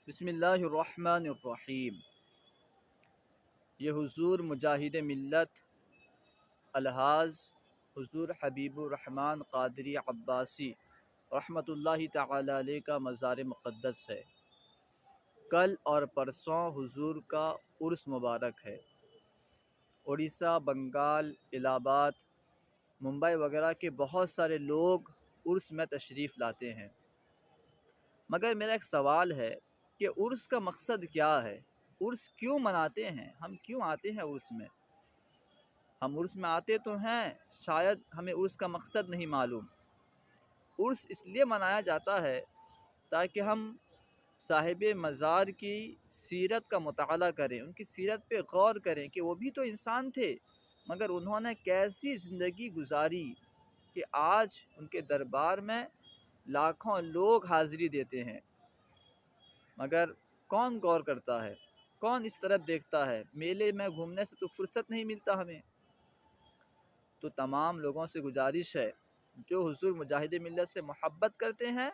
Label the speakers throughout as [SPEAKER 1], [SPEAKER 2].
[SPEAKER 1] بسم اللہ الرحمن الرحیم۔ یہ حضور مجاہد ملت الحاظ حضور حبیب الرحمن قادری عباسی رحمۃ اللہ تعالی علیہ کا مزار مقدس ہے۔ کل اور پرسوں حضور کا عرس مبارک ہے۔ اڑیسہ، بنگال، الہ آباد، ممبئی وغیرہ کے بہت سارے لوگ عرس میں تشریف لاتے ہیں، مگر میرا ایک سوال ہے کہ عرس کا مقصد کیا ہے؟ عرس کیوں مناتے ہیں؟ ہم کیوں آتے ہیں عرس میں؟ ہم عرس میں آتے تو ہیں، شاید ہمیں عرس کا مقصد نہیں معلوم۔ عرس اس لیے منایا جاتا ہے تاکہ ہم صاحب مزار کی سیرت کا مطالعہ کریں، ان کی سیرت پہ غور کریں کہ وہ بھی تو انسان تھے، مگر انہوں نے کیسی زندگی گزاری کہ آج ان کے دربار میں لاکھوں لوگ حاضری دیتے ہیں، مگر کون غور کرتا ہے؟ کون اس طرف دیکھتا ہے؟ میلے میں گھومنے سے تو فرصت نہیں ملتا ہمیں۔ تو تمام لوگوں سے گزارش ہے جو حضور مجاہد ملت سے محبت کرتے ہیں،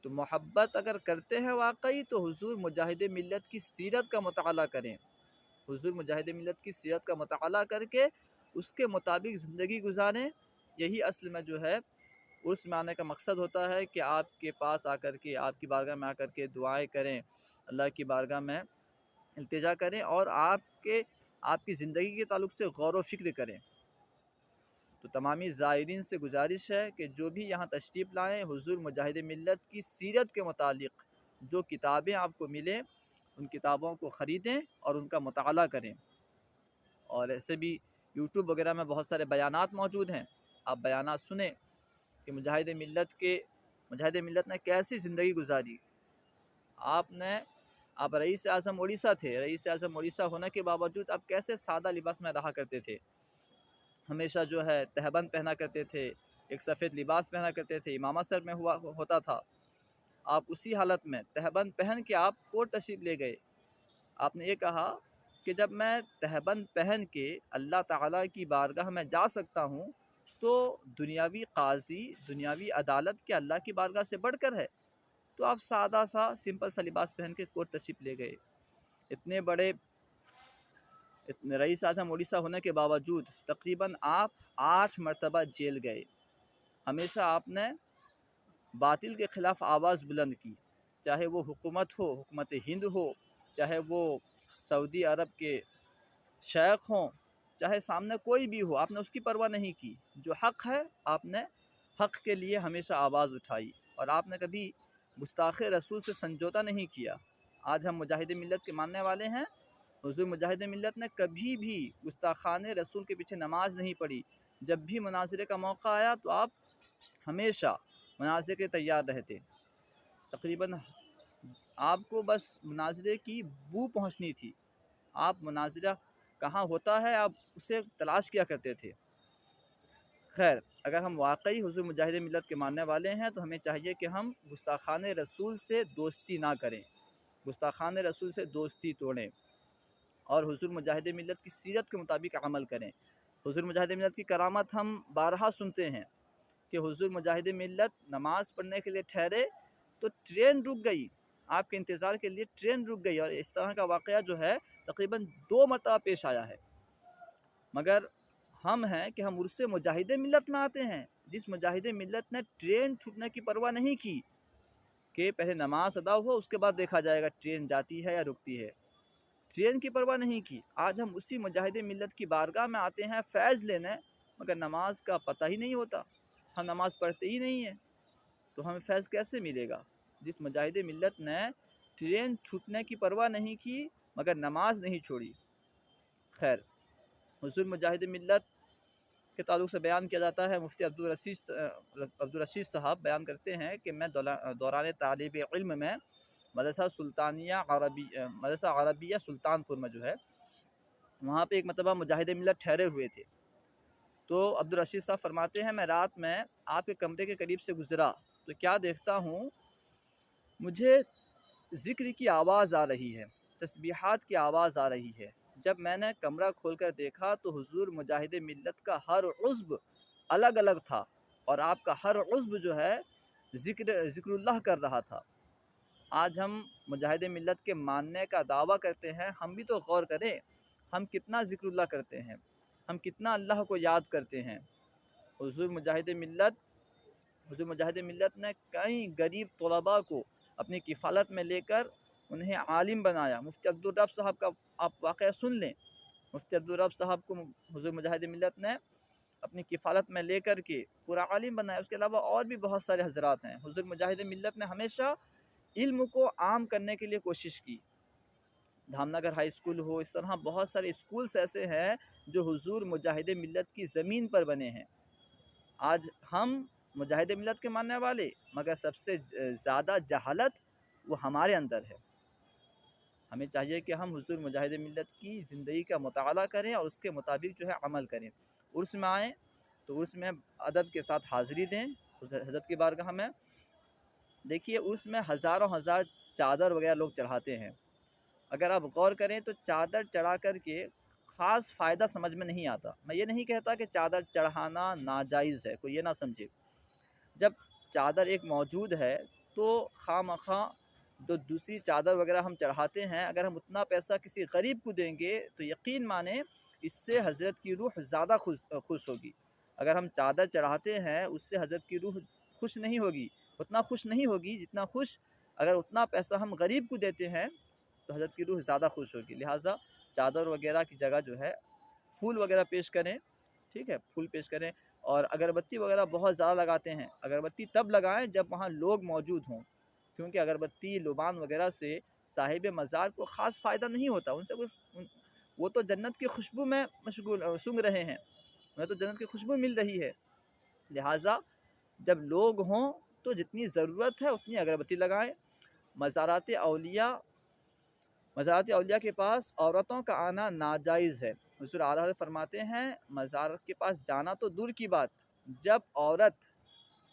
[SPEAKER 1] تو محبت اگر کرتے ہیں واقعی تو حضور مجاہد ملت کی سیرت کا مطالعہ کریں۔ حضور مجاہد ملت کی سیرت کا مطالعہ کر کے اس کے مطابق زندگی گزاریں۔ یہی اصل میں جو ہے عرس میں آنے کا مقصد ہوتا ہے کہ آپ کے پاس آ کر کے، آپ کی بارگاہ میں آ کر کے دعائیں کریں، اللہ کی بارگاہ میں التجا کریں اور آپ کی زندگی کے تعلق سے غور و فکر کریں۔ تو تمامی زائرین سے گزارش ہے کہ جو بھی یہاں تشریف لائیں، حضور مجاہد ملت کی سیرت کے متعلق جو کتابیں آپ کو ملیں ان کتابوں کو خریدیں اور ان کا مطالعہ کریں۔ اور ایسے بھی یوٹیوب وغیرہ میں بہت سارے بیانات موجود ہیں، آپ بیانات سنیں کہ مجاہد ملت نے کیسی زندگی گزاری۔ آپ رئیس اعظم اڑیسہ تھے، رئیس اعظم اڑیسہ ہونے کے باوجود آپ کیسے سادہ لباس میں رہا کرتے تھے، ہمیشہ جو ہے تہبند پہنا کرتے تھے، ایک سفید لباس پہنا کرتے تھے، امامہ سر میں ہوتا تھا۔ آپ اسی حالت میں تہبند پہن کے آپ کوٹ تشریف لے گئے۔ آپ نے یہ کہا کہ جب میں تہبند پہن کے اللہ تعالیٰ کی بارگاہ میں جا سکتا ہوں تو دنیاوی قاضی، دنیاوی عدالت کیا اللہ کی بارگاہ سے بڑھ کر ہے؟ تو آپ سادہ سا سمپل سا لباس پہن کے کوٹ تشریف لے گئے۔ اتنے بڑے رئیس اعظم اڑیسہ ہونے کے باوجود تقریباً آپ 8 مرتبہ جیل گئے۔ ہمیشہ آپ نے باطل کے خلاف آواز بلند کی، چاہے وہ حکومت ہو، حکومت ہند ہو، چاہے وہ سعودی عرب کے شیخ ہوں، چاہے سامنے کوئی بھی ہو، آپ نے اس کی پرواہ نہیں کی۔ جو حق ہے آپ نے حق کے لیے ہمیشہ آواز اٹھائی، اور آپ نے کبھی گستاخ رسول سے سمجھوتا نہیں کیا۔ آج ہم مجاہد ملت کے ماننے والے ہیں، حضور مجاہد ملت نے کبھی بھی گستاخان رسول کے پیچھے نماز نہیں پڑھی۔ جب بھی مناظرے کا موقع آیا تو آپ ہمیشہ مناظرے کے تیار رہتے۔ تقریباً آپ کو بس مناظرے کی بو پہنچنی تھی، آپ مناظرہ کہاں ہوتا ہے آپ اسے تلاش کیا کرتے تھے۔ خیر، اگر ہم واقعی حضور مجاہد ملت کے ماننے والے ہیں تو ہمیں چاہیے کہ ہم گستاخان رسول سے دوستی نہ کریں، گستاخان رسول سے دوستی توڑیں اور حضور مجاہد ملت کی سیرت کے مطابق عمل کریں۔ حضور مجاہد ملت کی کرامت ہم بارہا سنتے ہیں کہ حضور مجاہد ملت نماز پڑھنے کے لیے ٹھہرے تو ٹرین رک گئی، آپ کے انتظار کے لیے ٹرین رک گئی، اور اس طرح کا واقعہ جو ہے تقریباً 2 مرتبہ پیش آیا ہے۔ مگر ہم ہیں کہ ہم عرس مجاہد ملت میں آتے ہیں، جس مجاہد ملت نے ٹرین چھوٹنے کی پرواہ نہیں کی کہ پہلے نماز ادا ہو اس کے بعد دیکھا جائے گا ٹرین جاتی ہے یا رکتی ہے، ٹرین کی پرواہ نہیں کی۔ آج ہم اسی مجاہد ملت کی بارگاہ میں آتے ہیں فیض لینے، مگر نماز کا پتہ ہی نہیں ہوتا، ہم نماز پڑھتے ہی نہیں ہیں، تو ہمیں فیض کیسے ملے گا؟ جس مجاہد ملت نے ٹرین چھوٹنے کی پرواہ نہیں کی مگر نماز نہیں چھوڑی۔ خیر، حضور مجاہد ملت کے تعلق سے بیان کیا جاتا ہے، مفتی عبدالرشید صاحب بیان کرتے ہیں کہ میں دوران طالب علم میں مدرسہ عربیہ سلطان پور میں جو ہے وہاں پہ ایک مرتبہ مجاہد ملت ٹھہرے ہوئے تھے، تو عبدالرشید صاحب فرماتے ہیں میں رات میں آپ کے کمرے کے قریب سے گزرا تو کیا دیکھتا ہوں، مجھے ذکر کی آواز آ رہی ہے، تسبیحات کی آواز آ رہی ہے۔ جب میں نے کمرہ کھول کر دیکھا تو حضور مجاہد ملت کا ہر عضو الگ الگ تھا، اور آپ کا ہر عضو جو ہے ذکر اللہ کر رہا تھا۔ آج ہم مجاہد ملت کے ماننے کا دعویٰ کرتے ہیں، ہم بھی تو غور کریں، ہم کتنا ذکر اللہ کرتے ہیں، ہم کتنا اللہ کو یاد کرتے ہیں۔ حضور مجاہد ملت حضور مجاہد ملت نے کئی غریب طلباء کو اپنی کفالت میں لے کر انہیں عالم بنایا۔ مفتی عبدالرب صاحب کا آپ واقعہ سن لیں، مفتی عبدالرب صاحب کو حضور مجاہد ملت نے اپنی کفالت میں لے کر کے پورا عالم بنایا۔ اس کے علاوہ اور بھی بہت سارے حضرات ہیں۔ حضور مجاہد ملت نے ہمیشہ علم کو عام کرنے کے لیے کوشش کی۔ دھام نگر ہائی اسکول ہو، اس طرح بہت سارے اسکولس ایسے ہیں جو حضور مجاہد ملت کی زمین پر بنے ہیں۔ آج ہم مجاہد ملت کے ماننے والے، مگر سب سے زیادہ جہالت وہ ہمارے اندر ہے۔ ہمیں چاہیے کہ ہم حضور مجاہد ملت کی زندگی کا مطالعہ کریں اور اس کے مطابق جو ہے عمل کریں۔ عرس میں آئیں تو عرس میں ادب کے ساتھ حاضری دیں حضرت کی بارگاہ میں۔ دیکھیے عرس میں ہزاروں ہزار چادر وغیرہ لوگ چڑھاتے ہیں۔ اگر آپ غور کریں تو چادر چڑھا کر کے خاص فائدہ سمجھ میں نہیں آتا۔ میں یہ نہیں کہتا کہ چادر چڑھانا ناجائز ہے، کوئی یہ نہ سمجھے۔ جب چادر ایک موجود ہے تو خواہ مخواہ جو دوسری چادر وغیرہ ہم چڑھاتے ہیں، اگر ہم اتنا پیسہ کسی غریب کو دیں گے تو یقین مانیں اس سے حضرت کی روح زیادہ خوش ہوگی۔ اگر ہم چادر چڑھاتے ہیں اس سے حضرت کی روح خوش نہیں ہوگی، اتنا خوش نہیں ہوگی جتنا خوش اگر اتنا پیسہ ہم غریب کو دیتے ہیں تو حضرت کی روح زیادہ خوش ہوگی۔ لہٰذا چادر وغیرہ کی جگہ جو ہے پھول وغیرہ پیش کریں، ٹھیک ہے، پھول پیش کریں۔ اور اگربتی وغیرہ بہت زیادہ لگاتے ہیں، اگربتی تب لگائیں جب وہاں لوگ موجود ہوں، کیونکہ اگربتی لبان وغیرہ سے صاحب مزار کو خاص فائدہ نہیں ہوتا۔ ان سے وہ تو جنت کی خوشبو میں مشغول سونگھ رہے ہیں، انہیں تو جنت کی خوشبو مل رہی ہے۔ لہٰذا جب لوگ ہوں تو جتنی ضرورت ہے اتنی اگربتی لگائیں۔ مزارات اولیاء کے پاس عورتوں کا آنا ناجائز ہے۔ حضور اعلیٰ حضرت فرماتے ہیں مزار کے پاس جانا تو دور کی بات، جب عورت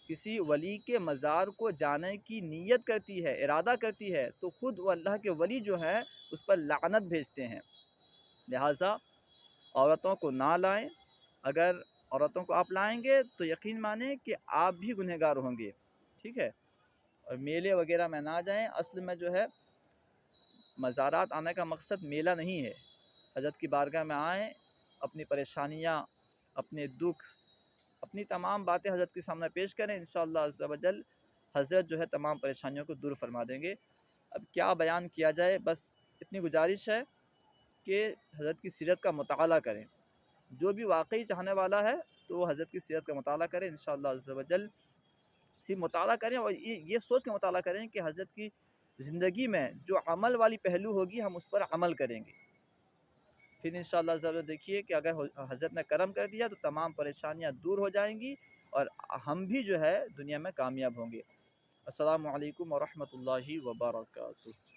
[SPEAKER 1] کسی ولی کے مزار کو جانے کی نیت کرتی ہے، ارادہ کرتی ہے، تو خود وہ اللہ کے ولی جو ہیں اس پر لعنت بھیجتے ہیں۔ لہٰذا عورتوں کو نہ لائیں۔ اگر عورتوں کو آپ لائیں گے تو یقین مانیں کہ آپ بھی گنہگار ہوں گے، ٹھیک ہے۔ اور میلے وغیرہ میں نہ جائیں۔ اصل میں جو ہے مزارات آنے کا مقصد میلہ نہیں ہے۔ حضرت کی بارگاہ میں آئیں، اپنی پریشانیاں، اپنے دکھ، اپنی تمام باتیں حضرت کے سامنے پیش کریں، انشاءاللہ عز و جل حضرت جو ہے تمام پریشانیوں کو دور فرما دیں گے۔ اب کیا بیان کیا جائے، بس اتنی گزارش ہے کہ حضرت کی سیرت کا مطالعہ کریں۔ جو بھی واقعی چاہنے والا ہے تو وہ حضرت کی سیرت کا مطالعہ کریں، انشاءاللہ عز و جل صرف مطالعہ کریں اور یہ سوچ کے مطالعہ کریں کہ حضرت کی زندگی میں جو عمل والی پہلو ہوگی ہم اس پر عمل کریں گے۔ پھر انشاءاللہ ضرور دیکھیے کہ اگر حضرت نے کرم کر دیا تو تمام پریشانیاں دور ہو جائیں گی اور ہم بھی جو ہے دنیا میں کامیاب ہوں گے۔ السلام علیکم ورحمۃ اللہ وبرکاتہ۔